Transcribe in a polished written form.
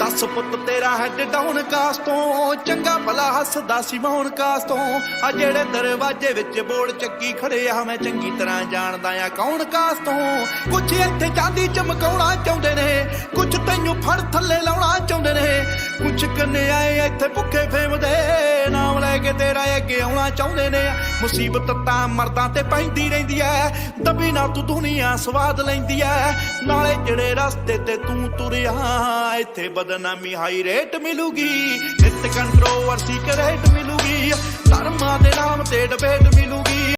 दस पुत तेरा हैड डाउन कास तो चंगा भला हसदा सी मौन कास तो आ जेड़े दरवाजे विच बोर्ड चक्की खड़े आ मैं चंगी तरह जानदा आ कौन कास तो कुछ इत्थे चांदी चमकाउणा चाहुंदे ने कुछ तैनूं फड़ थल्ले लाउणा चाहुंदे ने कुछ कन्याए इत्थे भुखे फेमदे नाम लैके तेरा अगे आउणा चाहुंदे ने मुसीबत तां मर्दां ते पैंदी रहिंदी ऐ दबी ना तू दुनिया स्वाद लैंदी ऐ नाले जेड़े रस्ते ते तू तुरिया इत्थे बदनामी हाई रेट मिलूगी नित कंट्रोवर्सी करेट मिलूगी धर्मां दे नाम ते डिबेट मिलूगी।